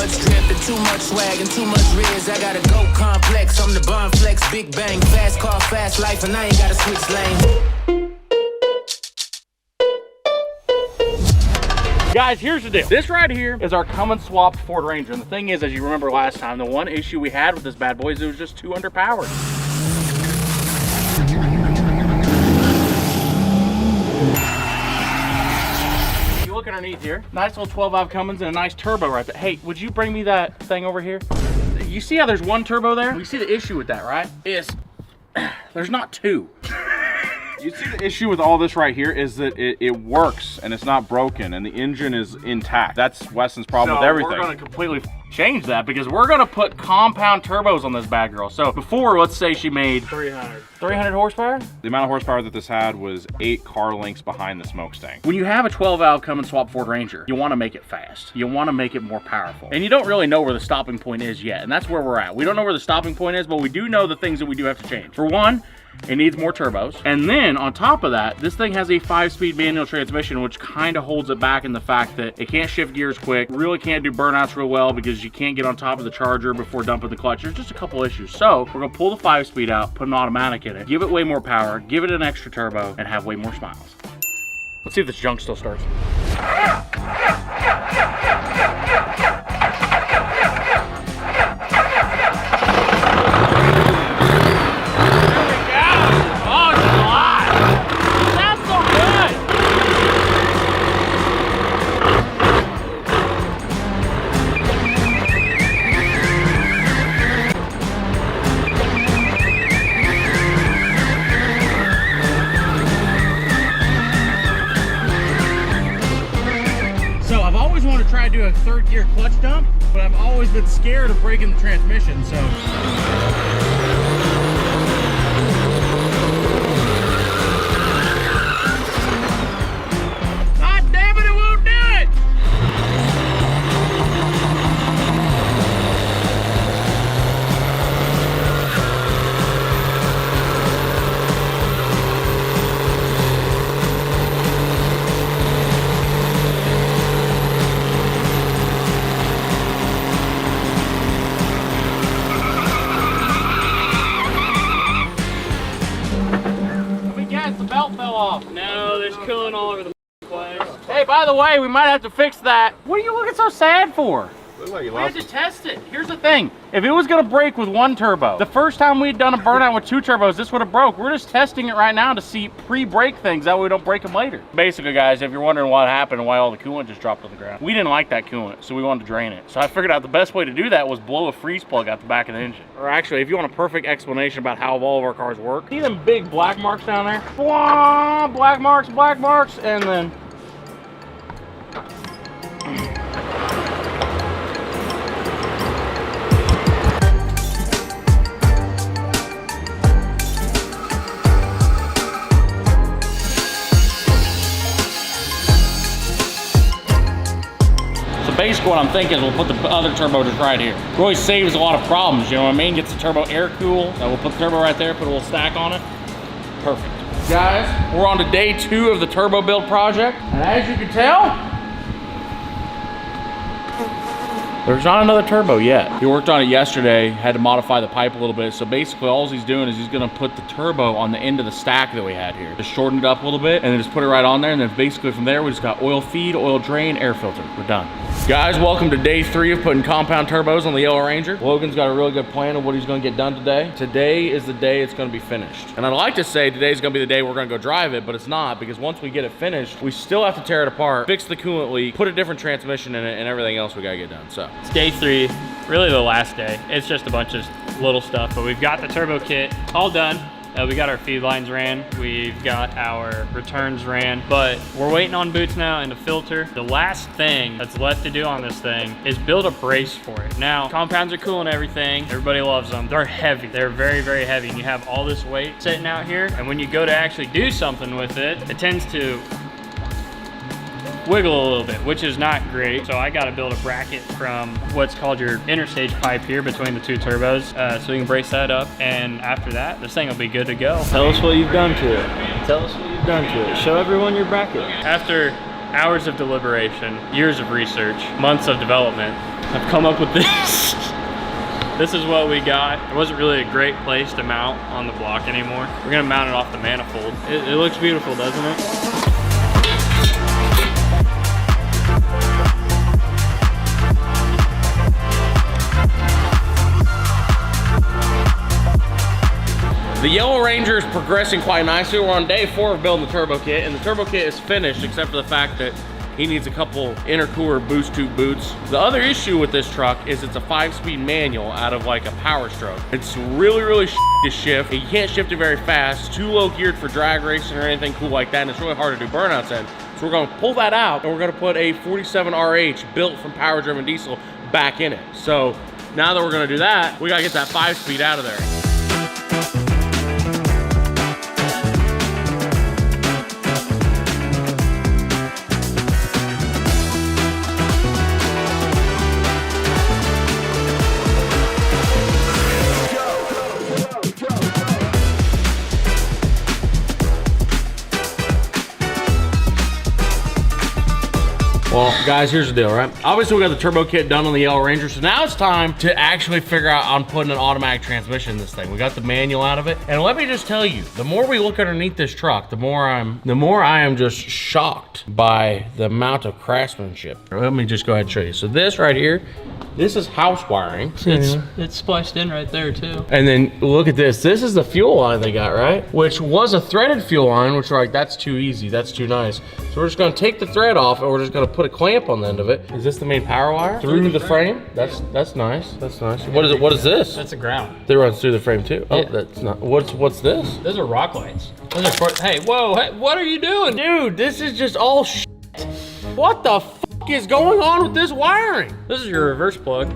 much drip and too much swag and too much riz. I got a go complex, I'm the Bond Flex, Big Bang, fast car, fast life, and I ain't gotta switch lane. Guys, here's the deal. This right here is our Cummins swapped Ford Ranger. And the thing is, as you remember last time, the one issue we had with this bad boy is it was just too underpowered. You look underneath here, nice little 12-valve Cummins and a nice turbo right there. Hey, would you bring me that thing over here? You see how there's one turbo there? You see the issue with that, right? Is there's not two. You see the issue with all this right here is that it works and it's not broken and the engine is intact. That's Weston's problem with everything. We're gonna completely change that because we're gonna put compound turbos on this bad girl. So before, let's say she made 300 horsepower? The amount of horsepower that this had was 8 car lengths behind the smokestack. When you have a 12-valve Cummins swap Ford Ranger, you wanna make it fast. You wanna make it more powerful. And you don't really know where the stopping point is yet, and that's where we're at. We don't know where the stopping point is, but we do know the things that we do have to change. For one, it needs more turbos. And then on top of that, this thing has a 5-speed manual transmission, which kind of holds it back in the fact that it can't shift gears quick, really can't do burnouts real well because you can't get on top of the charger before dumping the clutch. There's just a couple issues. So we're gonna pull the 5-speed out, put an automatic in it, give it way more power, give it an extra turbo, and have way more smiles. Let's see if this junk still starts. Try to do a 3rd gear clutch dump, but I've always been scared of breaking the transmission, so. God damn it, it won't do it! No, there's coolant all over the place. Hey, by the way, we might have to fix that. What are you looking so sad for? Like you we had to test it. Here's the thing. If it was gonna break with 1 turbo, the first time we'd done a burnout with 2 turbos, this would have broke. We're just testing it right now to see pre-break things. That way we don't break them later. Basically, guys, if you're wondering what happened and why all the coolant just dropped on the ground, we didn't like that coolant, so we wanted to drain it. So I figured out the best way to do that was blow a freeze plug out the back of the engine. Or actually, if you want a perfect explanation about how all of our cars work, see them big black marks down there? Blah, black marks, and then basically what I'm thinking is we'll put the other turbo just right here. It really saves a lot of problems, you know what I mean? Gets the turbo air cool. We'll put the turbo right there, put a little stack on it. Perfect. Guys, we're on to day 2 of the turbo build project. And as you can tell, there's not another turbo yet. He worked on it yesterday, had to modify the pipe a little bit. So basically all he's doing is he's gonna put the turbo on the end of the stack that we had here. Just shorten it up a little bit and then just put it right on there. And then basically from there, we just got oil feed, oil drain, air filter. We're done. Guys, welcome to day 3 of putting compound turbos on the Yellow Ranger. Logan's got a really good plan of what he's gonna get done today. Today is the day it's gonna be finished. And I'd like to say today's gonna be the day we're gonna go drive it, but it's not, because once we get it finished, we still have to tear it apart, fix the coolant leak, put a different transmission in it, and everything else we gotta get done, so. It's day 3, really the last day. It's just a bunch of little stuff, but we've got the turbo kit all done. We got our feed lines ran, we've got our returns ran, but we're waiting on boots now and the filter. The last thing that's left to do on this thing is build a brace for it. Now, compounds are cool and everything, everybody loves them. They're heavy, they're very, very heavy, and you have all this weight sitting out here, and when you go to actually do something with it, it tends to wiggle a little bit, which is not great. So I got to build a bracket from what's called your interstage pipe here between the 2 turbos, so you can brace that up, and after that this thing will be good to go. Tell us what you've done to it. Tell us what you've done to it. Show everyone your bracket. After hours of deliberation, years of research, months of development, I've come up with this. This is what we got. It wasn't really a great place to mount on the block anymore. We're gonna mount it off the manifold. It looks beautiful, doesn't it? The Yellow Ranger is progressing quite nicely. We're on day 4 of building the turbo kit, and the turbo kit is finished except for the fact that he needs a couple intercooler boost tube boots. The other issue with this truck is it's a 5-speed manual out of like a Power Stroke. It's really to shift. You can't shift it very fast. It's too low geared for drag racing or anything cool like that, and it's really hard to do burnouts in. So we're gonna pull that out, and we're gonna put a 47 RH built from power driven diesel back in it. So now that we're gonna do that, we gotta get that 5-speed out of there. Well, guys, here's the deal, right? Obviously, we got the turbo kit done on the Yellow Ranger, so now it's time to actually figure out on putting an automatic transmission in this thing. We got the manual out of it, and let me just tell you, the more we look underneath this truck, the more I am just shocked by the amount of craftsmanship. Let me just go ahead and show you. So this right here, this is house wiring. It's spliced in right there too. And then look at this. This is the fuel line they got, right? Which was a threaded fuel line, which we're like, that's too easy, that's too nice. So we're just gonna take the thread off, and we're just gonna put a clamp on the end of it. Is this the main power wire? Through the frame? That's nice. That's nice. What is it? What is this? That's a ground. That runs through the frame too. Oh, Yeah. that's not. What's this? Those are rock lights. Those are for, hey, whoa, hey, what are you doing? Dude, this is just all shit. What the f is going on with this wiring? This is your reverse plug.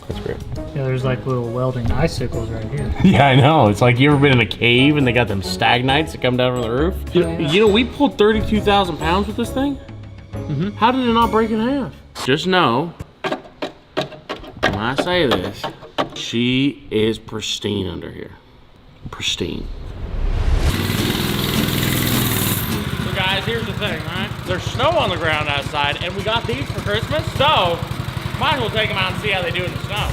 That's great. Yeah, there's like little welding icicles right here. Yeah, I know. It's like, you ever been in a cave and they got them stagnites that come down from the roof? You know, we pulled 32,000 pounds with this thing. How did it not break in half? Just know, when I say this, she is pristine under here. Pristine. So guys, here's the thing, right? There's snow on the ground outside, and we got these for Christmas, so might as well take them out and see how they do in the snow.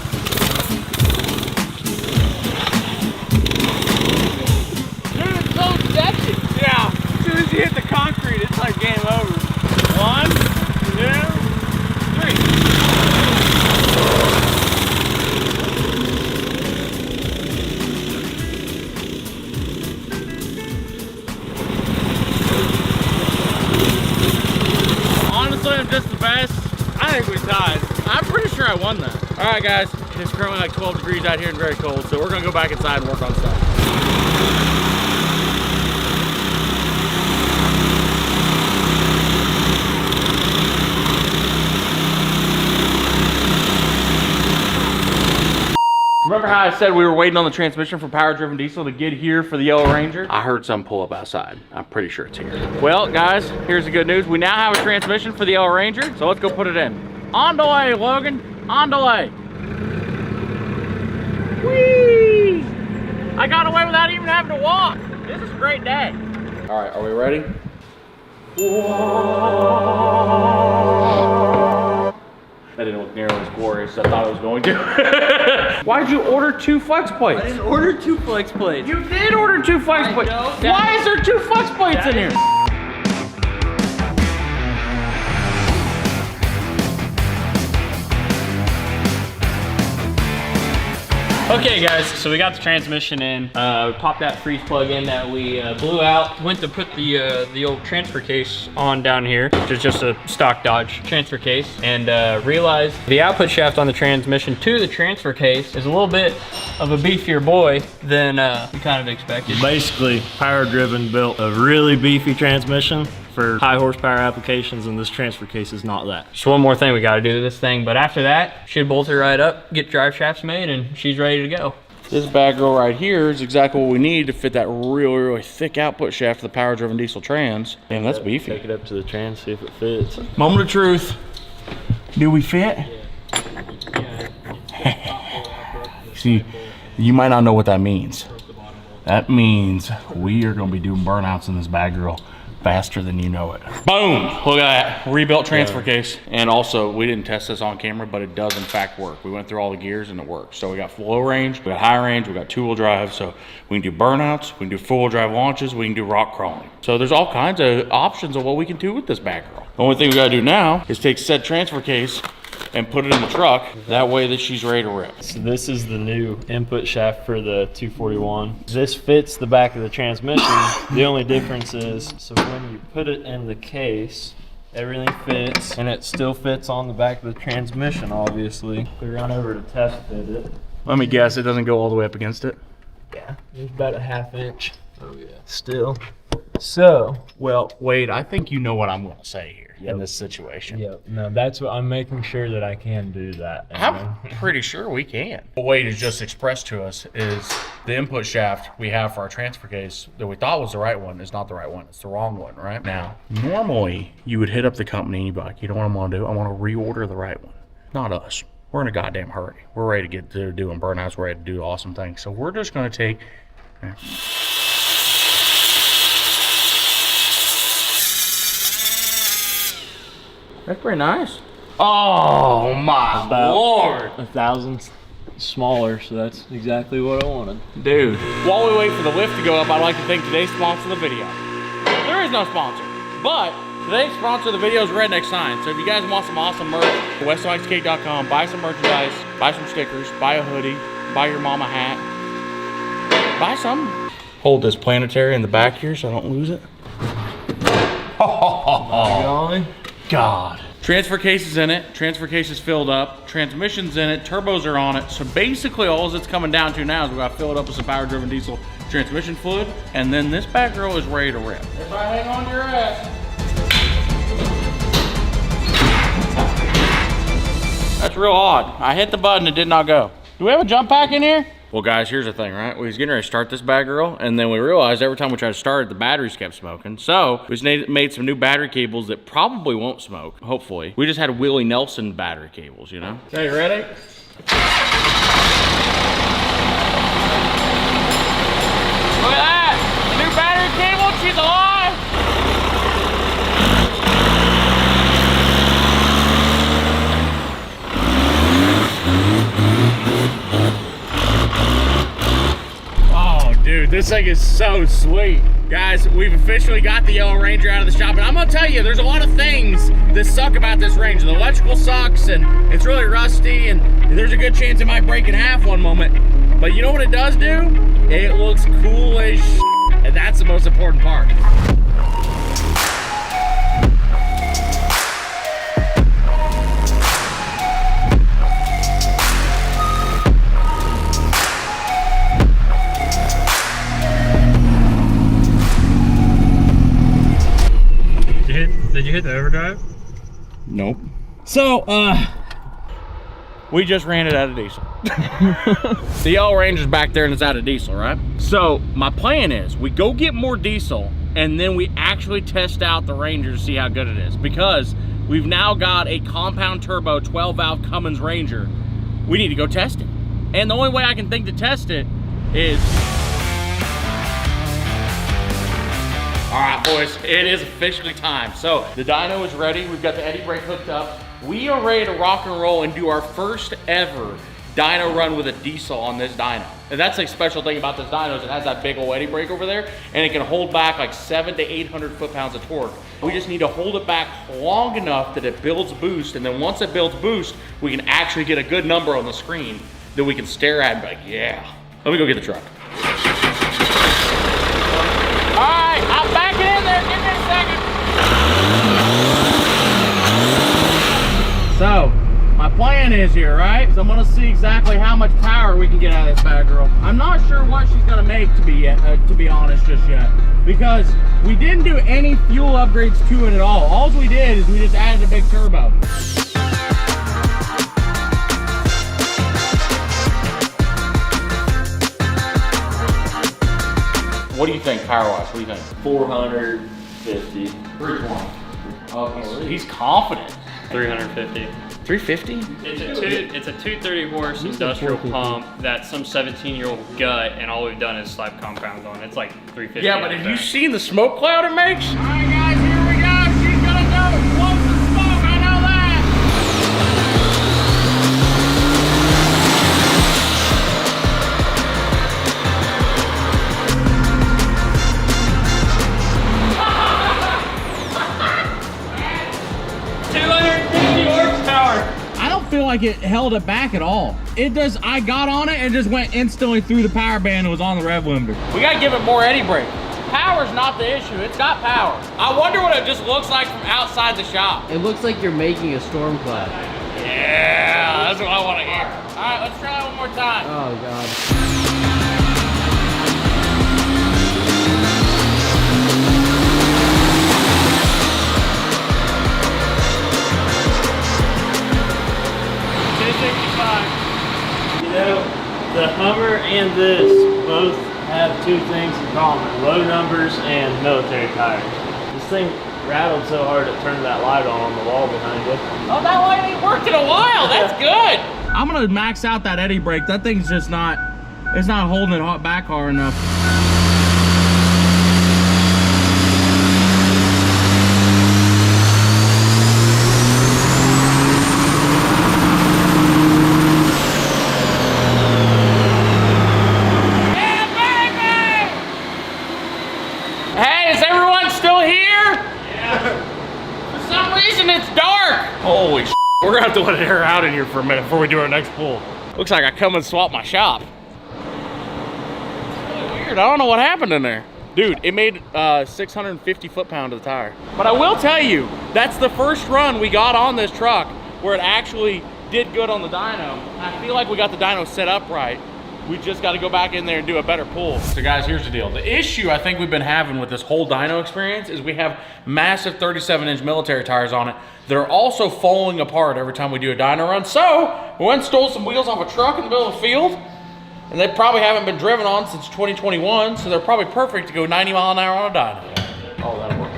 Dude, it's so sexy. Yeah, as soon as you hit the concrete, it's like game over. 1, 2, 3. Honestly, I'm just the best. I think we tied. I'm pretty sure I won that. All right, guys. It's currently like 12 degrees out here and very cold, so we're gonna go back inside and work on stuff. Remember how I said we were waiting on the transmission for power-driven diesel to get here for the Yellow Ranger? I heard some pull up outside. I'm pretty sure it's here. Well, guys, here's the good news. We now have a transmission for the Yellow Ranger, so let's go put it in. On the way, Logan. On the way. Whee! I got away without even having to walk. This is a great day. All right, are we ready? Whoa. That didn't look nearly as glorious as I thought it was going to. Why'd you order 2 flex plates? I didn't order 2 flex plates. You did order 2 flex plates. know. Why is there 2 flex plates in here? Okay guys, so we got the transmission in. We popped that freeze plug in that we blew out. Went to put the old transfer case on down here, which is just a stock Dodge transfer case, and realized the output shaft on the transmission to the transfer case is a little bit of a beefier boy than we kind of expected. Basically, Power Driven built a really beefy transmission for high horsepower applications, and this transfer case is not that. Just one more thing we got to do to this thing, but after that, should bolt her right up, get drive shafts made, and she's ready to go. This bad girl right here is exactly what we need to fit that really thick output shaft for the power-driven diesel trans. Damn, that's beefy. Take it up to the trans, see if it fits. Moment of truth. Do we fit? See, you might not know what that means. That means we are going to be doing burnouts in this bad girl faster than you know it. Boom! Look at that, rebuilt transfer case. And also, we didn't test this on camera, but it does in fact work. We went through all the gears and it works. So we got low range, we got high range, we got 2-wheel drive. So we can do burnouts, we can do 4-wheel drive launches, we can do rock crawling. So there's all kinds of options of what we can do with this bad girl. The only thing we gotta do now is take said transfer case and put it in the truck. That way that she's ready to rip. So this is the new input shaft for the 241. This fits the back of the transmission. The only difference is, so when you put it in the case, everything fits, and it still fits on the back of the transmission, obviously. We run over to test fit it. Let me guess, it doesn't go all the way up against it? Yeah, it's about a 1/2 inch. Oh yeah. Still. So, Well, Wade, I think you know what I'm gonna say here in this situation. yeah, no, that's what I'm making sure that I can do that. I'm pretty sure we can. What Wade has just expressed to us is the input shaft we have for our transfer case that we thought was the right one is not the right one. It's the wrong one, right? Now, normally you would hit up the company and you'd be like, you know what I'm gonna do? I wanna reorder the right one. Not us. We're in a goddamn hurry. We're ready to get to doing burnouts. We're ready to do awesome things. So we're just gonna take... That's pretty nice. Oh my Lord. 1,000 smaller, so that's exactly what I wanted. Dude. While we wait for the lift to go up, I'd like to thank today's sponsor of the video. There is no sponsor, but today's sponsor of the video is Redneck Sign. So if you guys want some awesome merch, WestonLikesCake.com, buy some merchandise, buy some stickers, buy a hoodie, buy your mama hat, buy some. Hold this planetary in the back here so I don't lose it. Golly. God. Transfer case is in it, transfer case is filled up, transmission's in it, turbos are on it. So basically all it's coming down to now is we gotta fill it up with some power driven diesel transmission fluid, and then this bad girl is ready to rip. Everybody hang on to your ass. That's real odd. I hit the button, it did not go. Do we have a jump pack in here? Well guys, here's the thing, right? We was getting ready to start this bad girl, and then we realized every time we tried to start it, the batteries kept smoking. So we just made some new battery cables that probably won't smoke, hopefully. We just had Willie Nelson battery cables, you know? Okay, you ready? Look at that! New battery cable, she's alive! Dude, this thing is so sweet. Guys, we've officially got the Yellow Ranger out of the shop, and I'm gonna tell you, there's a lot of things that suck about this Ranger. The electrical sucks, and it's really rusty, and there's a good chance it might break in half one moment. But you know what it does do? It looks cool as shit, and that's the most important part. Did you hit the overdrive? Nope. So, we just ran it out of diesel. The Yellow Ranger's back there and it's out of diesel, right? So, my plan is we go get more diesel and then we actually test out the Ranger to see how good it is. Because we've now got a compound turbo 12-valve Cummins Ranger. We need to go test it. And the only way I can think to test it is... All right, boys, it is officially time. So the dyno is ready. We've got the eddy brake hooked up. We are ready to rock and roll and do our first ever dyno run with a diesel on this dyno. And that's a special thing about this dyno is it has that big old eddy brake over there, and it can hold back like 700 to 800 foot-pounds of torque. We just need to hold it back long enough that it builds boost, and then once it builds boost, we can actually get a good number on the screen that we can stare at and be like, yeah. Let me go get the truck. All right, I'm back in there. Give me a second. So, my plan is here, right? So I'm gonna see exactly how much power we can get out of this bad girl. I'm not sure what she's gonna make to be honest just yet, because we didn't do any fuel upgrades to it at all. All we did is we just added a big turbo. What do you think power-wise? What do you think? 450. 320. Okay, he's confident. 350. 350? It's a 230 horse industrial pump that some 17-year-old gut, and all we've done is slap compounds on. It's like 350. Yeah, but have you seen the smoke cloud it makes? like it held it back at all. I got on it and just went instantly through the power band and was on the rev limiter. We gotta give it more eddy brake. Power's not the issue, it's got power. I wonder what it just looks like from outside the shop. It looks like you're making a storm cloud. Yeah, that's what I want to hear. All right, let's try it one more time. Oh, God. You know, the Hummer and this both have two things in common: low numbers and military tires. This thing rattled so hard it turned that light on the wall behind you. Oh, that light ain't worked in a while. That's good. I'm gonna max out that eddy brake. That thing's just not, it's not holding it back hard enough. Holy shit. We're gonna have to let it air out in here for a minute before we do our next pull. Looks like I come and swap my shop. It's really weird. I don't know what happened in there. Dude, it made 650 foot-pound of the tire. But I will tell you, that's the first run we got on this truck where it actually did good on the dyno. I feel like we got the dyno set up right. We just got to go back in there and do a better pull. So guys, here's the deal. The issue I think we've been having with this whole dyno experience is we have massive 37-inch military tires on it. They're also falling apart every time we do a dyno run. So we went and stole some wheels off a truck in the middle of the field, and they probably haven't been driven on since 2021, so they're probably perfect to go 90 mile an hour on a dyno. Oh, that'll work.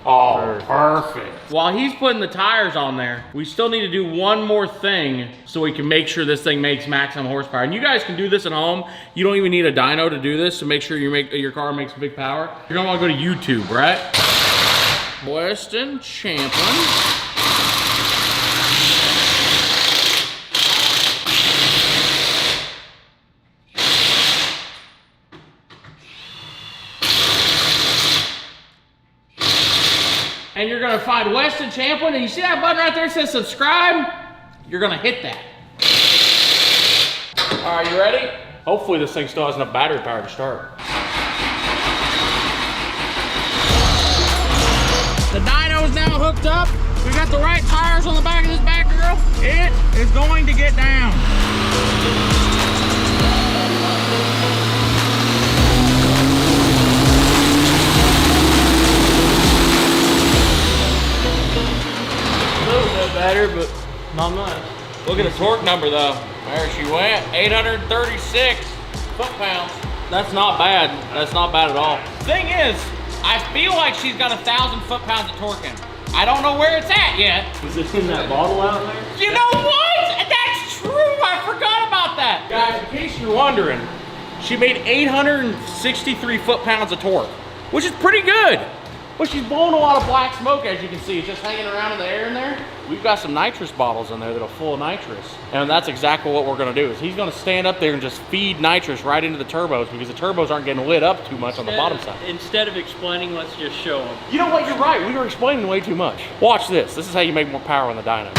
Oh, perfect. While he's putting the tires on there, we still need to do one more thing so we can make sure this thing makes maximum horsepower. And you guys can do this at home. You don't even need a dyno to do this to make sure your car makes big power. You're gonna wanna go to YouTube, right? Westen Champlin. And you're gonna find Westen Champlin, and you see that button right there that says subscribe? You're gonna hit that. All right, you ready? Hopefully this thing still has enough battery power to start. The dyno is now hooked up. We got the right tires on the back of this bad girl. It is going to get down. Better, but not much. Look at the torque number though. There she went, 836 foot-pounds. That's not bad. That's not bad at all. Thing is, I feel like she's got 1,000 foot-pounds of torque in. I don't know where it's at yet. Is it in that bottle out there? You know what? That's true. I forgot about that. Guys, in case you're wondering, she made 863 foot-pounds of torque, which is pretty good. But she's blowing a lot of black smoke, as you can see. It's just hanging around in the air in there. We've got some nitrous bottles in there that are full of nitrous. And that's exactly what we're gonna do, is he's gonna stand up there and just feed nitrous right into the turbos, because the turbos aren't getting lit up too much on the bottom side. Instead of explaining, let's just show them. You know what, you're right. We were explaining way too much. Watch this. This is how you make more power on the dyno.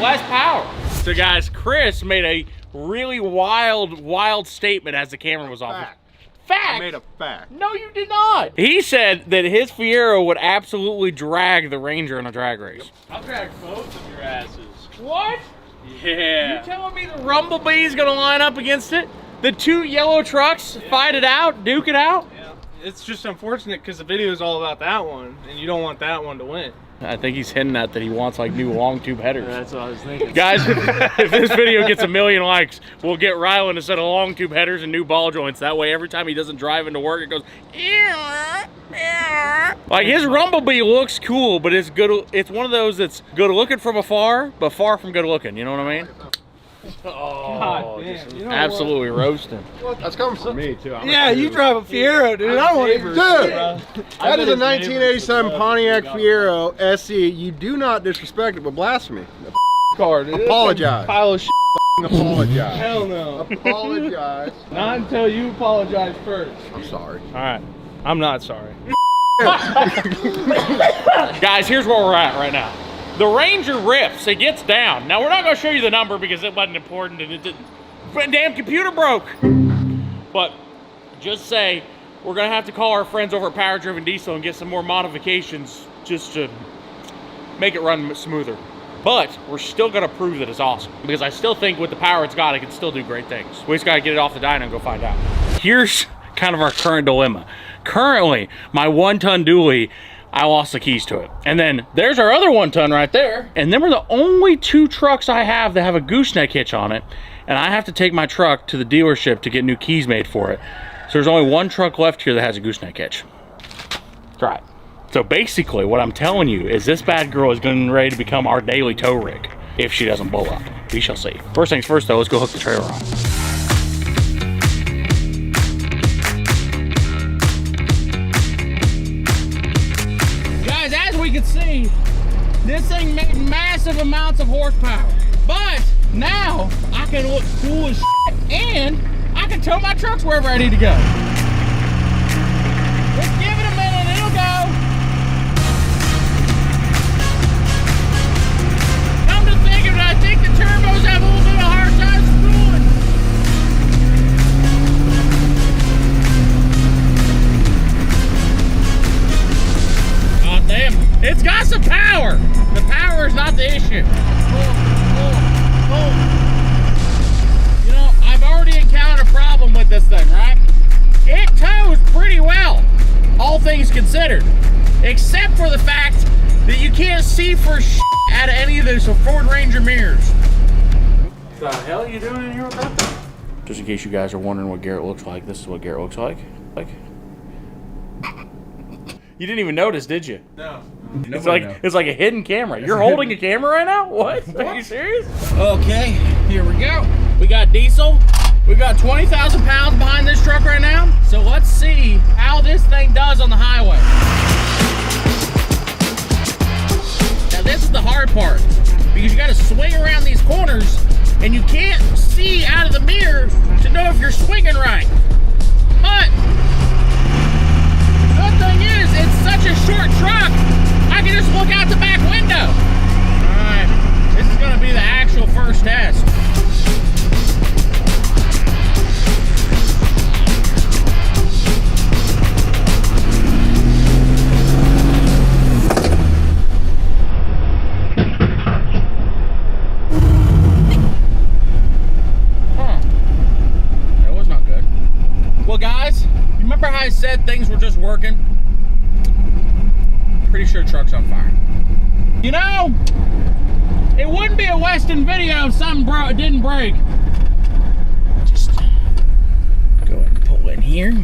Less power. So guys, Chris made a really wild statement as the camera was off. Fact. I made a fact. No, you did not. He said that his Fiero would absolutely drag the Ranger in a drag race. I'll drag both of your asses. What? Yeah. You telling me the Rumblebee's gonna line up against it? The two yellow trucks fight it out, duke it out? Yeah. It's just unfortunate because the video is all about that one, and you don't want that one to win. I think he's hinting at that he wants like new long tube headers. That's what I was thinking. Guys, if this video gets 1 million likes, we'll get Rylan to set of long tube headers and new ball joints. That way, every time he doesn't drive into work, it goes. Like his Rumblebee looks cool, but it's good. It's one of those that's good looking from afar, but far from good looking. You know what I mean? God damn, you know Absolutely roasting. That's coming from me too. Yeah, you drive a Fiero, dude. I want it. Dude, that is a 1987 Pontiac Fiero SE. You do not disrespect it, but blasphemy. Car, dude. Apologize. Pile of shit. Apologize. Hell no. Apologize. Not until you apologize first. I'm sorry. All right, I'm not sorry. Guys, here's where we're at right now. The Ranger rips, it gets down. Now we're not gonna show you the number because it wasn't important and it didn't, but damn computer broke. But just say, we're gonna have to call our friends over at Power Driven Diesel and get some more modifications just to make it run smoother. But we're still gonna prove that it's awesome because I still think with the power it's got, it can still do great things. We just gotta get it off the dyno and go find out. Here's kind of our current dilemma. Currently, my 1-ton dually, I lost the keys to it. And then there's our other 1-ton right there. And then we're the only 2 trucks I have that have a gooseneck hitch on it. And I have to take my truck to the dealership to get new keys made for it. So there's only 1 truck left here that has a gooseneck hitch. That's right. So basically what I'm telling you is this bad girl is getting ready to become our daily tow rig if she doesn't blow up. We shall see. First things first though, let's go hook the trailer on. We can see this thing made massive amounts of horsepower, but now I can look cool as shit and I can tow my trucks wherever I need to go. Let's give it a minute, it'll go. Come to think of it, I think the turbos have a little bit of a hard time spooling. Oh damn. It's got some power. The power is not the issue. You know, I've already encountered a problem with this thing, right? It tows pretty well, all things considered, except for the fact that you can't see for shit out of any of those Ford Ranger mirrors. What the hell are you doing in here with that? Just in case you guys are wondering what Garrett looks like, this is what Garrett looks like. You didn't even notice, did you? No. It's like a hidden camera. You're holding a camera right now? What? Are you serious? Okay, here we go. We got diesel. We got 20,000 pounds behind this truck right now. So let's see how this thing does on the highway. Now this is the hard part because you got to swing around these corners and you can't see out of the mirror to know if you're swinging right. But the thing is, it's such a short truck, I can just look out the back window. All right, this is gonna be the actual first test. That was not good. Well guys, you remember how I said things were just working? Pretty sure truck's on fire. You know, it wouldn't be a Westen video if something didn't break. Just go ahead and pull in here.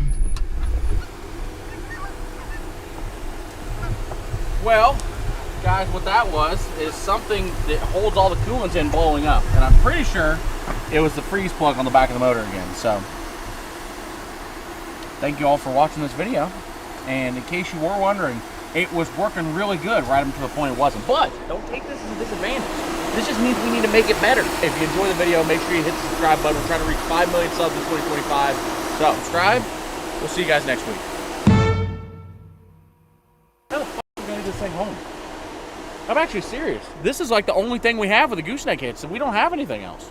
Well, guys, what that was is something that holds all the coolant in blowing up. And I'm pretty sure it was the freeze plug on the back of the motor again. So, thank you all for watching this video. And in case you were wondering, it was working really good right up to the point it wasn't. But don't take this as a disadvantage. This just means we need to make it better. If you enjoy the video, make sure you hit the subscribe button. We're trying to reach 5 million subs in 2025. So subscribe. We'll see you guys next week. How the fuck are we gonna get this thing home? I'm actually serious. This is like the only thing we have with a gooseneck hitch, so we don't have anything else.